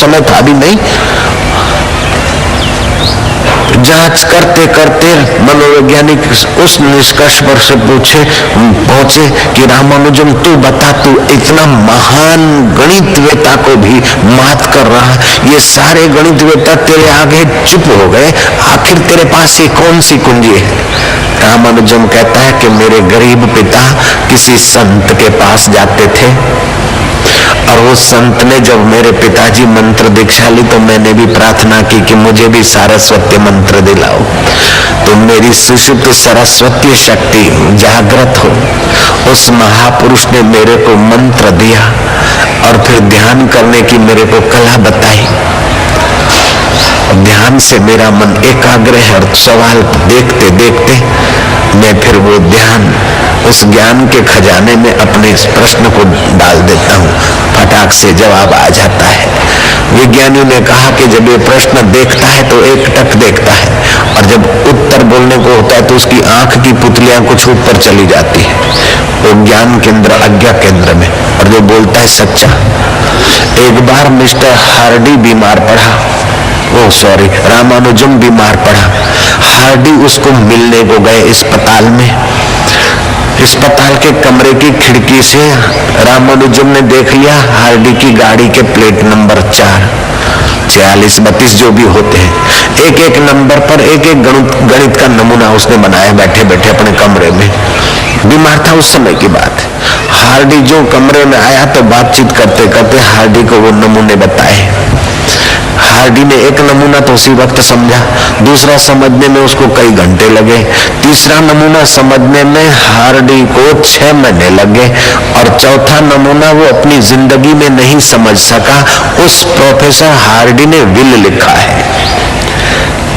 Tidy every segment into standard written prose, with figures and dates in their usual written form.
समय था भी नहीं। जांच करते करते मनोवैज्ञानिक उस निष्कर्ष पर से पहुंचे कि रामानुजम तू बता, तू इतना महान गणितवेता को भी मात कर रहा, ये सारे गणितवेता तेरे आगे चुप हो गए, आखिर तेरे पास ये कौन सी कुंजी है? रामानुजम कहता है कि मेरे गरीब पिता किसी संत के पास जाते थे और वो संत ने जब मेरे पिताजी मंत्र दीक्षा ली तो मैंने भी प्रार्थना की कि मुझे भी सरस्वती मंत्र दिलाओ, तो मेरी सुषुप्त सरस्वती शक्ति जागृत हो। उस महापुरुष ने मेरे को मंत्र दिया और फिर ध्यान करने की मेरे को कला बताई। ध्यान से मेरा मन एकाग्र है और सवाल देखते देखते मैं फिर वो ध्यान, उस ज्ञान के खजाने में अपने इस प्रश्न को डाल देता हूँ, फटाक से जवाब आ जाता है। विज्ञानियों ने कहा कि जब ये प्रश्न देखता है तो एक टक देखता है और जब उत्तर बोलने को होता है तो उसकी आंख की पुतलियां कुछ ऊपर चली जाती है, वो ज्ञान केंद्र अज्ञा केंद्र में, और जो बोलता है सच्चा। एक बार मिस्टर हार्डी बीमार पड़ा, रामानुजम बीमार पड़ा। हार्डी उसको मिलने को गए अस्पताल में। अस्पताल के कमरे की खिड़की से रामानुजम ने देख लिया हार्डी की गाड़ी के प्लेट नंबर 4, 46, 32 जो भी होते हैं, एक एक नंबर पर एक एक गणित का नमूना उसने बनाया बैठे बैठे अपने कमरे में। बीमार था उस समय की बात। हार्डी जो कमरे में आया तो बातचीत करते करते हार्डी को वो नमूने बताए। हार्डी ने एक नमूना तो उसी वक्त समझा, दूसरा समझने में उसको कई घंटे लगे, तीसरा नमूना समझने में हार्डी को 6 महीने लगे और चौथा नमूना वो अपनी जिंदगी में नहीं समझ सका। उस प्रोफेसर हार्डी ने विल लिखा है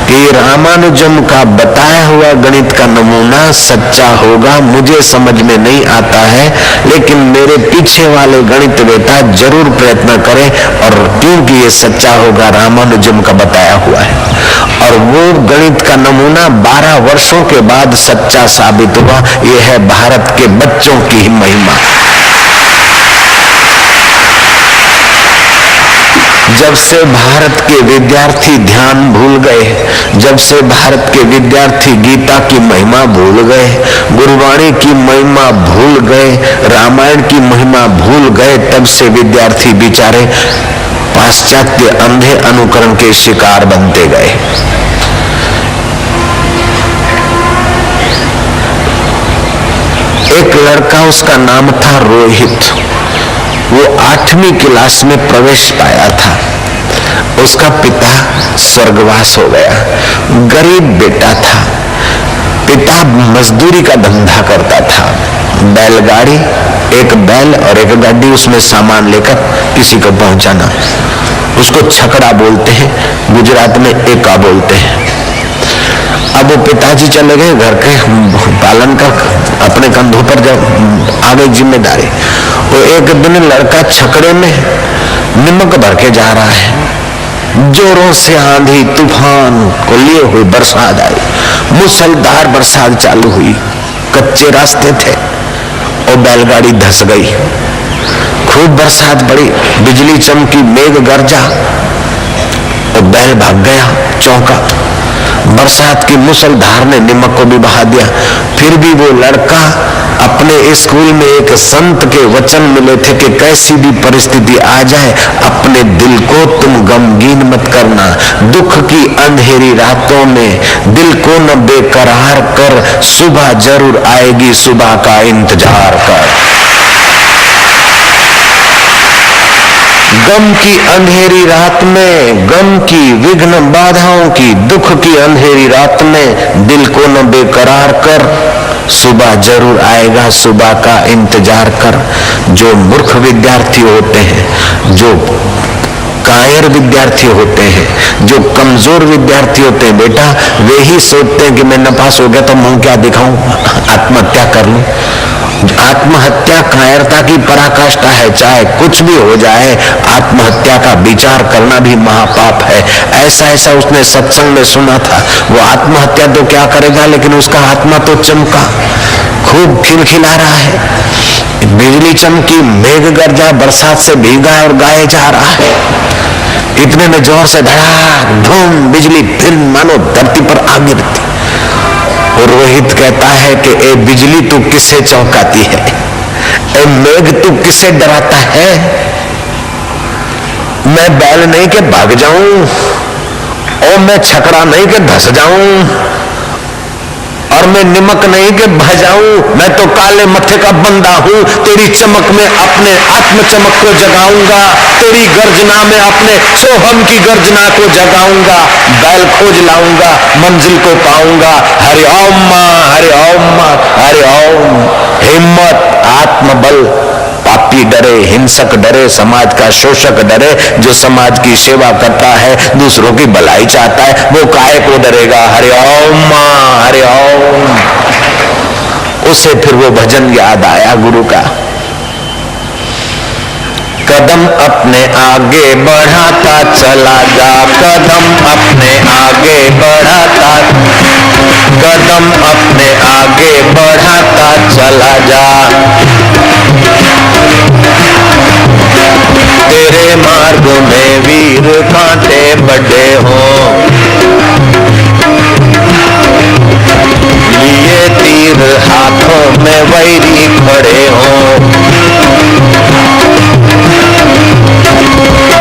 कि रामानुजम का बताया हुआ गणित का नमूना सच्चा होगा, मुझे समझ में नहीं आता है, लेकिन मेरे पीछे वाले गणितवेता जरूर प्रयत्न करें, और क्योंकि ये सच्चा होगा रामानुजम का बताया हुआ है। और वो गणित का नमूना 12 वर्षों के बाद सच्चा साबित हुआ। ये है भारत के बच्चों की महिमा। जब से भारत के विद्यार्थी ध्यान भूल गए, जब से भारत के विद्यार्थी गीता की महिमा भूल गए, गुरुवाणी की महिमा भूल गए, रामायण की महिमा भूल गए, तब से विद्यार्थी बेचारे पाश्चात्य अंधे अनुकरण के शिकार बनते गए। एक लड़का, उसका नाम था रोहित, वो 8वीं क्लास में प्रवेश पाया था। उसका पिता स्वर्गवास हो गया, गरीब बेटा था। पिता मजदूरी का धंधा करता था, बैलगाड़ी, एक बैल और एक गाड़ी, उसमें सामान लेकर किसी को पहुंचाना। उसको छकड़ा बोलते हैं, गुजरात में एका बोलते हैं। अब वो पिताजी चले गए, घर के पालन का अपने कंधों पर जब आ गई जिम्मेदारी, वो एक दिन लड़का छकड़े में नमक भर के जा रहा है। जोरों से आंधी तूफान को लिए हुए बरसात आई, मूसलाधार बरसात चालू हुई, कच्चे रास्ते थे और बैलगाड़ी धंस गई। खूब बरसात पड़ी, बिजली चमकी, मेघ गरजा और बैल भाग गया, चौंका। बरसात की मूसलाधार ने नमक को भी बहा दिया। फिर भी वो लड़का, अपने स्कूल में एक संत के वचन मिले थे कि कैसी भी परिस्थिति आ जाए अपने दिल को तुम गमगीन मत करना, दुख की अंधेरी रातों में दिल को न बेकरार कर, सुबह जरूर आएगी, सुबह का इंतजार कर। गम की अंधेरी रात में, गम की विघ्न बाधाओं की, दुख की अंधेरी रात में दिल को न बेकरार कर, सुबह जरूर आएगा, सुबह का इंतजार कर। जो मूर्ख विद्यार्थी होते हैं, जो कायर विद्यार्थी होते हैं, जो कमजोर विद्यार्थी होते हैं बेटा, वे ही सोचते हैं कि मैं नापास हो गया तो मुंह क्या दिखाऊं, आत्महत्या कर लूं। आत्महत्या कायरता की पराकाष्ठा है, चाहे कुछ भी हो जाए, आत्महत्या का विचार करना भी महापाप है। ऐसा ऐसा उसने सत्संग में सुना था। वो आत्महत्या तो क्या करेगा, लेकिन उसका आत्मा तो चमका, खूब खिलखिला रहा है। बिजली चमकी, मेघ गरजा, बरसात से भीगा और गाए जा रहा है। इतने में जोर से धड़ाक धूम बिजली फिर मानो धरती पर आ गिरती। और रोहित कहता है कि ए बिजली तू किसे चौंकाती है, ए मेघ तू किसे डराता है? मैं बैल नहीं के भाग जाऊं और मैं छकड़ा नहीं के धस जाऊं और मैं निमक नहीं के बह जाऊं, मैं तो काले मत्थे का बंदा हूं। तेरी चमक में अपने आत्म चमक को जगाऊंगा, तेरी गर्जना में अपने सोहम की गर्जना को जगाऊंगा, बैल खोज लाऊंगा, मंजिल को पाऊंगा। हरि ओम मां, हरि ओम मां, हरि ओम। हिम्मत, आत्मबल। पापी डरे, हिंसक डरे, समाज का शोषक डरे, जो समाज की सेवा करता है, दूसरों की भलाई चाहता है, वो काहे को डरेगा? हरि ओम मां, हरि ओम। उसे फिर वो भजन याद आया गुरु का। कदम अपने आगे बढ़ाता चला जा, कदम अपने आगे बढ़ाता, कदम अपने आगे बढ़ाता चला जा। तेरे मार्ग में वीर कांटे बड़े हों, लिए तीर हाथों में वैरी खड़े हों।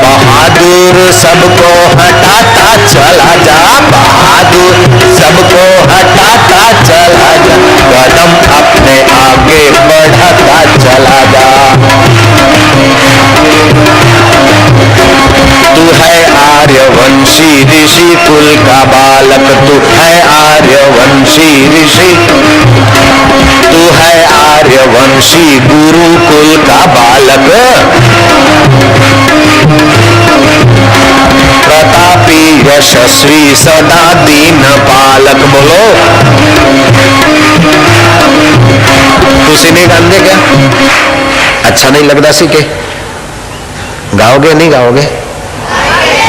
बहादुर सबको हटाता चला जा, बहादुर सबको हटाता चला जा। कदम अपने आगे बढ़ाता चला जा। तू है आर्यवंशी ऋषि कुल का बालक, तू है आर्यवंशी ऋषि, तू है आर्यवंशी गुरुकुल का बालक। प्रतापी यशस्वी सदा दीन पालक। बोलो, तुसी नहीं गाते क्या? अच्छा नहीं लगता सी के? गाओगे नहीं गाओगे?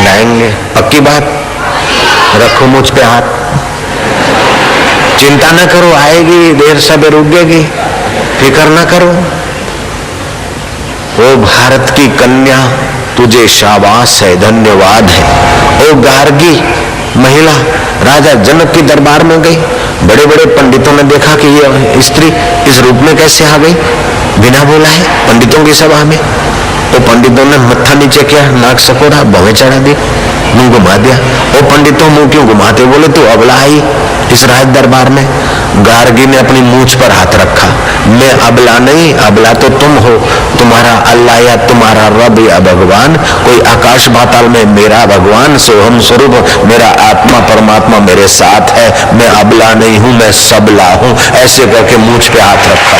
गाएंगे, पक्की बात। रखो मुझ पे हाथ, चिंता न करो, आएगी देर सवेर उगेगी, फिक्र न करो। ओ भारत की कन्या, तुझे शाबाश है, धन्यवाद है। ओ गार्गी महिला राजा जनक के दरबार में गई। बड़े बड़े पंडितों ने देखा कि ये स्त्री इस रूप में कैसे आ गई, बिना बोला है पंडितों की सभा में। तो पंडितों ने मत्था नीचे किया, नाक सकोड़ा, भवें चढ़ा दी, मुंह घुमा दिया। ओ पंडितों, मुंह क्यों घुमाते? बोले तू अबला आई इस राज दरबार में। गार्गी ने अपनी मूंछ पर हाथ रखा। मैं अबला नहीं, अबला तो तुम हो। तुम्हारा अल्लाह या तुम्हारा रब या भगवान, कोई आकाश पाताल में मेरा भगवान सोहम स्वरूप मेरा आत्मा परमात्मा मेरे साथ है। मैं अबला नहीं हूं, मैं सबला हूं। ऐसे करके मूंछ पे हाथ रखा।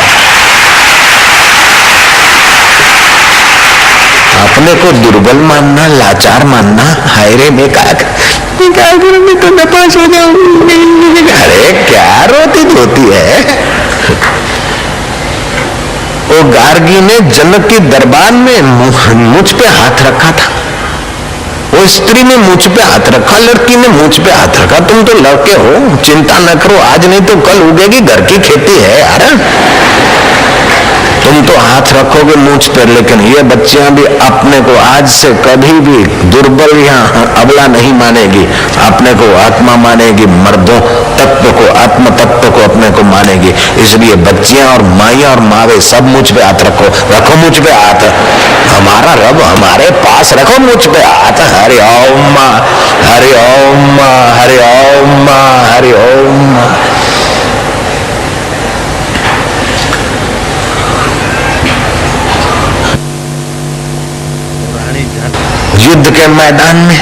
अपने को दुर्बल मानना, लाचार मानना, हाय रे मैं क्या करूंगी तो नपास हो जाऊंगी। अरे क्या रोती धोती है। वो गार्गी ने जनक के दरबार में मुझ पे हाथ रखा था। वो स्त्री ने मुझ पे हाथ रखा, लड़की ने मुझ पे हाथ रखा। तुम तो लड़के हो, चिंता न करो, आज नहीं तो कल उगेगी, घर की खेती है यार। तुम तो हाथ रखोगे मुझ पर, लेकिन ये बच्चियां भी अपने को आज से कभी भी दुर्बल या अबला नहीं मानेगी। अपने को आत्मा मानेगी, मर्दों तत्व को, आत्म तत्व को अपने को मानेगी। इसलिए बच्चियां और माइयां और मावे सब मुझ पे हाथ रखो, रखो मुझ पे हाथ। हमारा रब हमारे पास, रखो मुझ पे हाथ। हरि ओम मां, हरि ओम मां, हरि ओम मां, हरि ओम मां। युद्ध के मैदान में